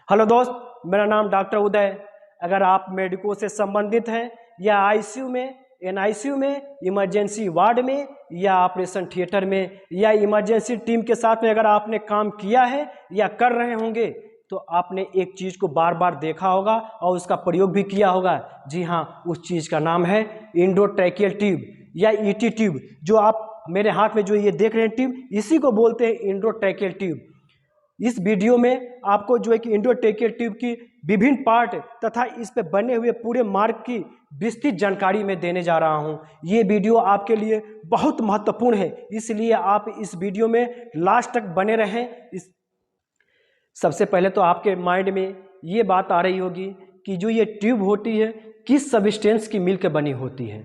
Hello दोस्त, मेरा नाम डॉक्टर उदय। अगर आप मेडिको से संबंधित हैं या आईसीयू में, एनआईसीयू में, इमरजेंसी वार्ड में या ऑपरेशन थिएटर में या इमरजेंसी टीम के साथ में अगर आपने काम किया है या कर रहे होंगे तो आपने एक चीज़ को बार बार देखा होगा और उसका प्रयोग भी किया होगा। जी हाँ, उस चीज़ का नाम है इंडोट्रैकियल ट्यूब या ईटी ट्यूब। जो आप मेरे हाथ में जो ये देख रहे हैं ट्यूब, इसी को बोलते हैं इंडोट्रैकियल ट्यूब। इस वीडियो में आपको जो है कि इंडोट्रैकियल ट्यूब की विभिन्न पार्ट तथा इस पे बने हुए पूरे मार्ग की विस्तृत जानकारी मैं देने जा रहा हूं। ये वीडियो आपके लिए बहुत महत्वपूर्ण है, इसलिए आप इस वीडियो में लास्ट तक बने रहें। सबसे पहले तो आपके माइंड में ये बात आ रही होगी कि जो ये ट्यूब होती है किस सबस्टेंस की मिल के बनी होती है।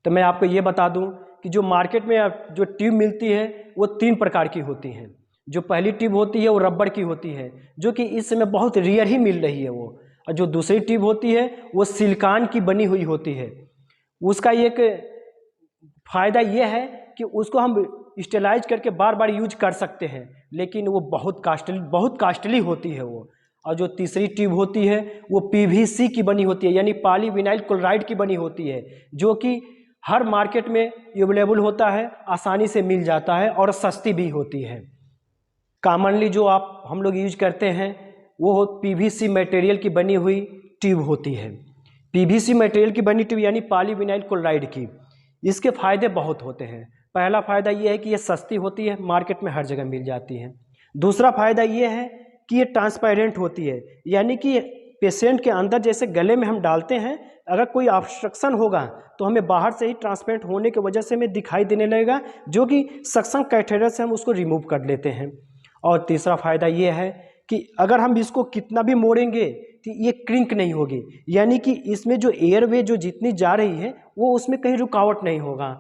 तो मैं आपको ये बता दूं कि जो मार्केट में जो ट्यूब मिलती है वो 3 प्रकार की होती हैं। जो पहली ट्यूब होती है वो रबड़ की होती है, जो कि इस समय बहुत रेयर ही मिल रही है वो। और जो दूसरी ट्यूब होती है वो सिलिकॉन की बनी हुई होती है। उसका एक फ़ायदा ये है कि उसको हम स्टेलाइज करके बार बार यूज कर सकते हैं, लेकिन वो बहुत कास्टली होती है वो। और जो तीसरी ट्यूब होती है वो पीवीसी की बनी होती है, यानी पॉलीविनाइल क्लोराइड की बनी होती है, जो कि हर मार्केट में अवेलेबल होता है, आसानी से मिल जाता है और सस्ती भी होती है। कॉमनली जो हम लोग यूज करते हैं वो पीवीसी मटेरियल की बनी हुई ट्यूब होती है। पीवीसी मटेरियल की बनी ट्यूब यानी पॉलीविनाइल क्लोराइड की। इसके फ़ायदे बहुत होते हैं। पहला फ़ायदा ये है कि ये सस्ती होती है, मार्केट में हर जगह मिल जाती है। दूसरा फ़ायदा ये है कि ये ट्रांसपेरेंट होती है, यानी कि पेशेंट के अंदर जैसे गले में हम डालते हैं, अगर कोई ऑब्स्ट्रक्शन होगा तो हमें बाहर से ही ट्रांसपेरेंट होने की वजह से हमें दिखाई देने लगेगा, जो कि सक्शन कैथेटर से हम उसको रिमूव कर लेते हैं। और तीसरा फ़ायदा ये है कि अगर हम इसको कितना भी मोड़ेंगे तो ये क्रिंक नहीं होगी, यानी कि इसमें जो एयरवे जो जितनी जा रही है वो उसमें कहीं रुकावट नहीं होगा।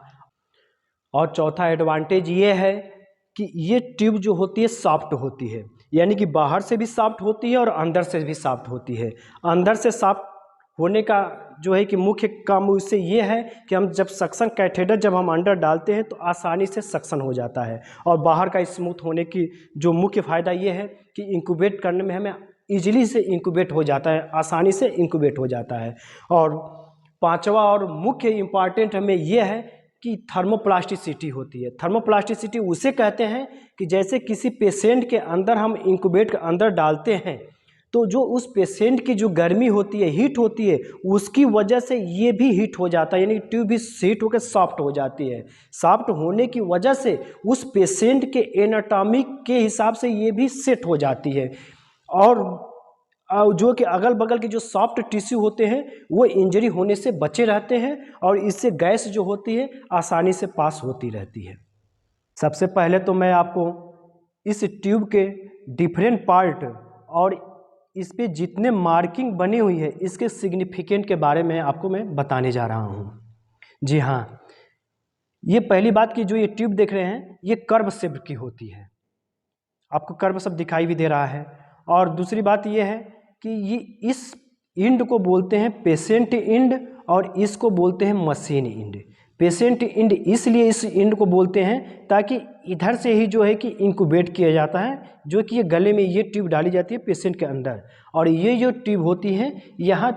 और चौथा एडवांटेज ये है कि ये ट्यूब जो होती है सॉफ्ट होती है, यानी कि बाहर से भी सॉफ्ट होती है और अंदर से भी सॉफ्ट होती है। अंदर से सॉफ्ट होने का जो है कि मुख्य काम उससे ये है कि हम जब सक्शन कैथेटर जब हम अंदर डालते हैं तो आसानी से सक्शन हो जाता है। और बाहर का स्मूथ होने की जो मुख्य फ़ायदा ये है कि इंक्यूबेट करने में हमें ईजिली से इंक्यूबेट हो जाता है, आसानी से इंक्यूबेट हो जाता है। और पांचवा और मुख्य इम्पॉर्टेंट हमें यह है कि थर्मोप्लास्टिसिटी होती है। थर्मोप्लास्टिसिटी उसे कहते हैं कि जैसे किसी पेशेंट के अंदर हम इंक्यूबेट के अंदर डालते हैं तो जो उस पेशेंट की जो गर्मी होती है, हीट होती है, उसकी वजह से ये भी हीट हो जाता है, यानी ट्यूब भी हीट होकर सॉफ्ट हो जाती है। सॉफ्ट होने की वजह से उस पेशेंट के एनाटॉमी के हिसाब से ये भी सेट हो जाती है। और जो कि अगल बगल के जो सॉफ्ट टिश्यू होते हैं वो इंजरी होने से बचे रहते हैं और इससे गैस जो होती है आसानी से पास होती रहती है। सबसे पहले तो मैं आपको इस ट्यूब के डिफरेंट पार्ट और इस पे जितने मार्किंग बनी हुई है इसके सिग्निफिकेंट के बारे में आपको मैं बताने जा रहा हूँ। जी हाँ, ये पहली बात कि जो ये ट्यूब देख रहे हैं ये कर्व शेप की होती है, आपको कर्व सब दिखाई भी दे रहा है। और दूसरी बात ये है कि ये इस इंड को बोलते हैं पेशेंट इंड और इसको बोलते हैं मशीन इंड। पेशेंट इंड इसलिए इस इंड को बोलते हैं ताकि इधर से ही जो है कि इंक्यूबेट किया जाता है, जो कि ये गले में ये ट्यूब डाली जाती है पेशेंट के अंदर। और ये जो ट्यूब होती है यहाँ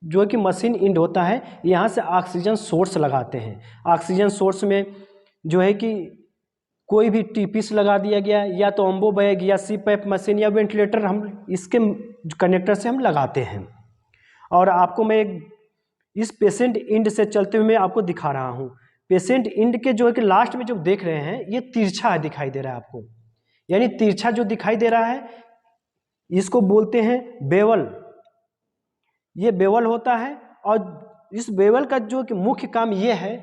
जो कि मशीन इंड होता है, यहाँ से ऑक्सीजन सोर्स लगाते हैं। ऑक्सीजन सोर्स में जो है कि कोई भी टीपीस लगा दिया गया या तो अम्बो बैग या सी पैप मशीन या वेंटिलेटर हम इसके कनेक्टर से हम लगाते हैं। और आपको मैं इस पेशेंट इंड से चलते हुए मैं आपको दिखा रहा हूँ। पेशेंट इंड के जो है कि लास्ट में जो देख रहे हैं ये तिरछा दिखाई दे रहा है आपको, यानी तिरछा जो दिखाई दे रहा है इसको बोलते हैं बेवल। ये बेवल होता है और इस बेवल का जो कि मुख्य काम ये है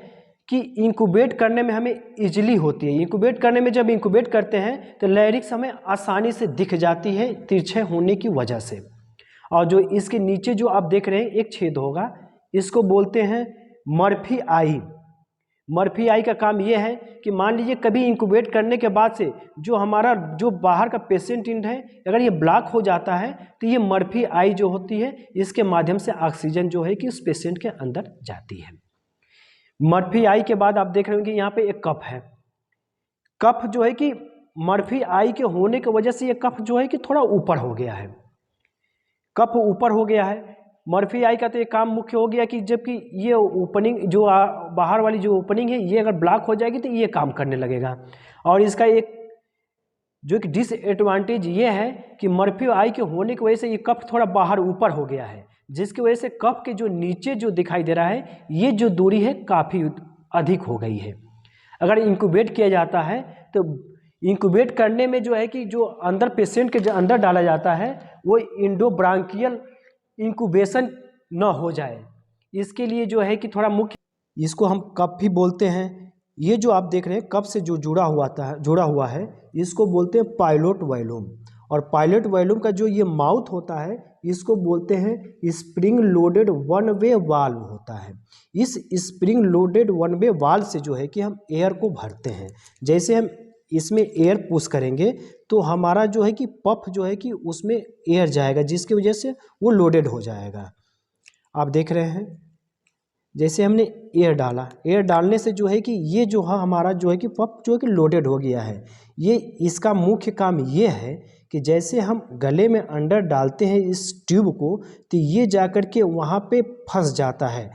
कि इंक्यूबेट करने में हमें इजीली होती है। इंक्यूबेट करने में जब इंक्यूबेट करते हैं तो लैरिक्स हमें आसानी से दिख जाती है तिरछे होने की वजह से। और जो इसके नीचे जो आप देख रहे हैं एक छेद होगा, इसको बोलते हैं मर्फी आई। मर्फी आई का काम यह है कि मान लीजिए कभी इंक्यूबेट करने के बाद से जो हमारा जो बाहर का पेशेंट इंड है अगर ये ब्लॉक हो जाता है तो ये मर्फी आई जो होती है इसके माध्यम से ऑक्सीजन जो है कि उस पेशेंट के अंदर जाती है। मर्फी आई के बाद आप देख रहे होंगे यहाँ पे एक कफ है। कफ जो है कि मर्फी आई के होने की वजह से ये कफ जो है कि थोड़ा ऊपर हो गया है। कप ऊपर हो गया है। मर्फी आई का तो ये काम मुख्य हो गया कि जबकि ये ओपनिंग जो बाहर वाली जो ओपनिंग है ये अगर ब्लॉक हो जाएगी तो ये काम करने लगेगा। और इसका एक जो एक डिसएडवांटेज ये है कि मर्फी आई के होने की वजह से ये कप थोड़ा बाहर ऊपर हो गया है, जिसकी वजह से कप के जो नीचे जो दिखाई दे रहा है ये जो दूरी है काफ़ी अधिक हो गई है। अगर इंक्यूबेट किया जाता है तो इंक्यूबेट करने में जो है कि जो अंदर पेशेंट के जो अंदर डाला जाता है वो इंडोब्रांकियल इंक्यूबेशन न हो जाए, इसके लिए जो है कि थोड़ा मुख्य, इसको हम कप भी बोलते हैं। ये जो आप देख रहे हैं कप से जो जुड़ा हुआ है इसको बोलते हैं पायलोट वॉल्यूम। और पायलोट वॉल्यूम का जो ये माउथ होता है इसको बोलते हैं spring loaded one way valve होता है। इस spring loaded one way valve से जो है कि हम एयर को भरते हैं। जैसे हम इसमें एयर पुश करेंगे तो हमारा जो है कि पफ जो है कि उसमें एयर जाएगा, जिसकी वजह से वो लोडेड हो जाएगा। आप देख रहे हैं जैसे हमने एयर डाला, एयर डालने से जो है कि ये जो है हमारा जो है कि पफ जो है कि लोडेड हो गया है। ये इसका मुख्य काम ये है कि जैसे हम गले में अंदर डालते हैं इस ट्यूब को तो ये जाकर के वहाँ पे फंस जाता है,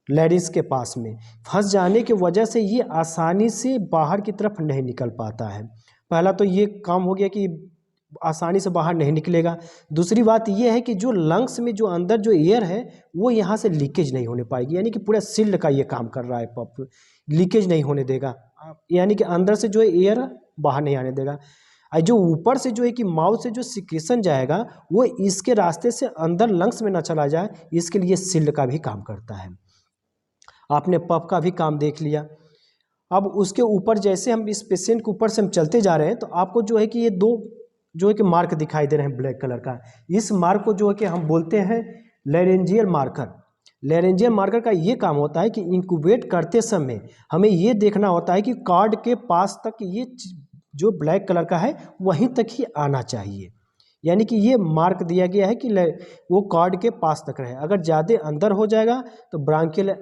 लैरिंक्स के पास में फंस जाने की वजह से ये आसानी से बाहर की तरफ नहीं निकल पाता है। पहला तो ये काम हो गया कि आसानी से बाहर नहीं निकलेगा। दूसरी बात ये है कि जो लंग्स में जो अंदर जो एयर है वो यहाँ से लीकेज नहीं होने पाएगी, यानी कि पूरा सील्ड का ये काम कर रहा है पफ, लीकेज नहीं होने देगा, यानी कि अंदर से जो है एयर बाहर नहीं आने देगा। जो ऊपर से जो है कि माउथ से जो सिक्रेशन जाएगा वो इसके रास्ते से अंदर लंग्स में ना चला जाए, इसके लिए सील्ड का भी काम करता है। आपने पफ का भी काम देख लिया। अब उसके ऊपर जैसे हम इस पेशेंट के ऊपर से हम चलते जा रहे हैं तो आपको जो है कि ये दो जो है कि मार्क दिखाई दे रहे हैं ब्लैक कलर का, इस मार्क को जो है कि हम बोलते हैं लैरेंजियल मार्कर। लैरेंजियल मार्कर का ये काम होता है कि इंक्यूबेट करते समय हमें ये देखना होता है कि कार्ड के पास तक ये जो ब्लैक कलर का है वहीं तक ही आना चाहिए, यानी कि ये मार्क दिया गया है कि वो कार्ड के पास तक रहे। अगर ज़्यादा अंदर हो जाएगा तो ब्रांकियल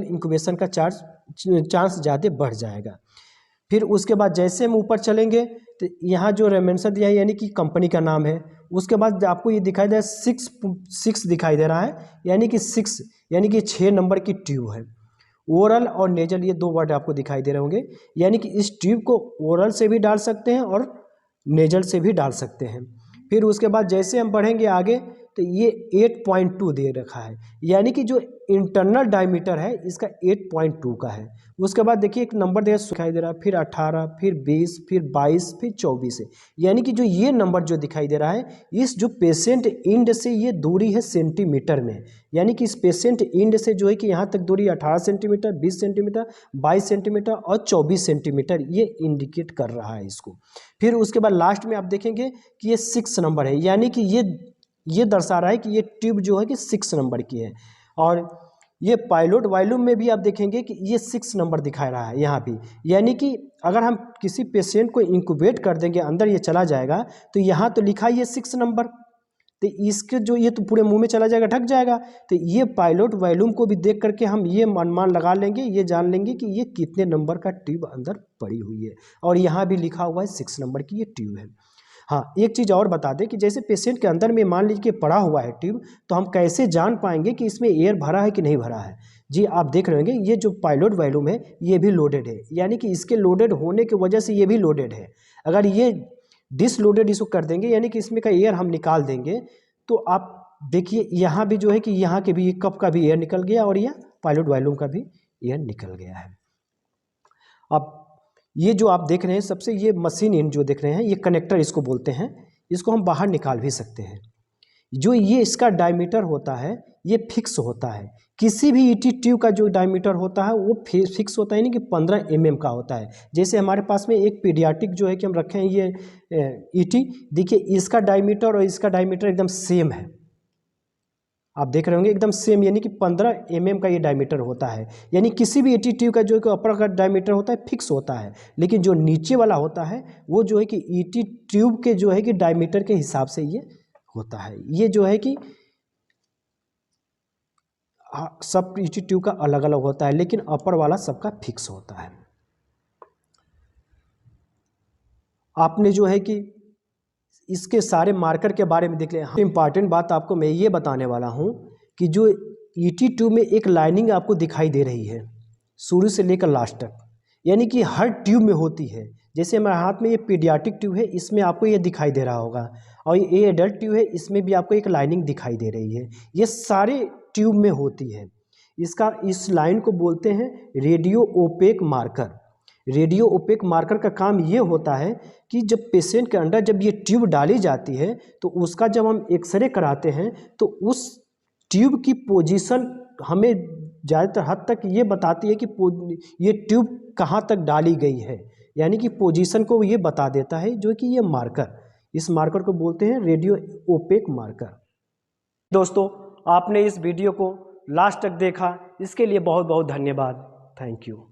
इंक्यूबेशन का चांस ज़्यादा बढ़ जाएगा। फिर उसके बाद जैसे हम ऊपर चलेंगे तो यहाँ जो रेमेंशन दिया है यानी कि कंपनी का नाम है, उसके बाद आपको ये दिखाई दे 6 दिखाई दे रहा है, यानी कि 6 यानी कि 6 नंबर की ट्यूब है। ओरल और नेजल ये 2 वर्ड आपको दिखाई दे रहे होंगे, यानी कि इस ट्यूब को ओरल से भी डाल सकते हैं और नेजल से भी डाल सकते हैं। फिर उसके बाद जैसे हम बढ़ेंगे आगे तो ये 8.2 दे रखा है, यानी कि जो इंटरनल डायमीटर है इसका 8.2 का है। उसके बाद देखिए एक नंबर दिखाई दे रहा है, फिर 18, फिर 20, फिर 22, फिर 24 है, यानी कि जो ये नंबर जो दिखाई दे रहा है इस जो पेशेंट इंड से ये दूरी है सेंटीमीटर में, यानी कि इस पेशेंट इंड से जो है कि यहाँ तक दूरी 18 सेंटीमीटर, 20 सेंटीमीटर, 22 सेंटीमीटर और 24 सेंटीमीटर ये इंडिकेट कर रहा है इसको। फिर उसके बाद लास्ट में आप देखेंगे कि ये 6 नंबर है, यानी कि ये दर्शा रहा है कि ये ट्यूब जो है कि 6 नंबर की है। और ये पायलोट वॉल्यूम में भी आप देखेंगे कि ये 6 नंबर दिखा रहा है यहाँ भी, यानी कि अगर हम किसी पेशेंट को इंक्यूबेट कर देंगे अंदर ये चला जाएगा तो यहाँ तो लिखा ही है 6 नंबर, तो इसके जो ये तो पूरे मुंह में चला जाएगा, ढक जाएगा। तो ये पायलोट वॉल्यूम को भी देख करके हम ये अनुमान लगा लेंगे, ये जान लेंगे कि ये कितने नंबर का ट्यूब अंदर पड़ी हुई है। और यहाँ भी लिखा हुआ है 6 नंबर की ये ट्यूब है। हाँ, एक चीज़ और बता दें कि जैसे पेशेंट के अंदर में मान लीजिए पड़ा हुआ है ट्यूब, तो हम कैसे जान पाएंगे कि इसमें एयर भरा है कि नहीं भरा है। जी आप देख रहे होंगे ये जो पायलोट वॉल्यूम है ये भी लोडेड है, यानी कि इसके लोडेड होने की वजह से ये भी लोडेड है। अगर ये डिसलोडेड इसको कर देंगे यानी कि इसमें का एयर हम निकाल देंगे तो आप देखिए यहाँ भी जो है कि यहाँ के भी कप का भी एयर निकल गया और यह पायलोट वॉल्यूम का भी एयर निकल गया है। अब ये जो आप देख रहे हैं सबसे ये मशीन इन जो देख रहे हैं ये कनेक्टर इसको बोलते हैं, इसको हम बाहर निकाल भी सकते हैं। जो ये इसका डायमीटर होता है ये फिक्स होता है, किसी भी ईटी ट्यूब का जो डायमीटर होता है वो फिक्स होता है, यानी कि 15 mm का होता है। जैसे हमारे पास में एक पीडियाट्रिक जो है कि हम रखे हैं ये ईटी, देखिए इसका डायमीटर और इसका डायमीटर एकदम सेम है, आप देख रहे होंगे एकदम सेम, यानी कि 15 mm का ये डायमीटर होता है। यानी किसी भी ईटी ट्यूब का जो कि अपर का डायमीटर होता है फिक्स होता है, लेकिन जो नीचे वाला होता है वो जो है कि ईटी ट्यूब के जो है कि डायमीटर के हिसाब से ये होता है। ये जो है कि सब ईटी ट्यूब का अलग अलग होता है, लेकिन अपर वाला सबका फिक्स होता है। आपने जो है कि इसके सारे मार्कर के बारे में देख लें। इम्पॉर्टेंट बात आपको मैं ये बताने वाला हूँ कि जो ईटी ट्यूब में एक लाइनिंग आपको दिखाई दे रही है शुरू से लेकर लास्ट तक, यानी कि हर ट्यूब में होती है। जैसे हमारे हाथ में ये पीडियाट्रिक ट्यूब है, इसमें आपको ये दिखाई दे रहा होगा, और ये एडल्ट ट्यूब है, इसमें भी आपको एक लाइनिंग दिखाई दे रही है। ये सारे ट्यूब में होती है। इस लाइन को बोलते हैं radio OPEC marker. Radio OPEC marker का काम ये होता है कि जब पेशेंट के अंदर जब ये ट्यूब डाली जाती है तो उसका जब हम एक्सरे कराते हैं तो उस ट्यूब की पोजीशन हमें ज़्यादातर हद तक ये बताती है कि ये ट्यूब कहाँ तक डाली गई है, यानी कि पोजीशन को ये बता देता है, जो कि ये मार्कर, इस मार्कर को बोलते हैं रेडियो ओपेक मार्कर। दोस्तों, आपने इस वीडियो को लास्ट तक देखा, इसके लिए बहुत बहुत धन्यवाद। Thank you.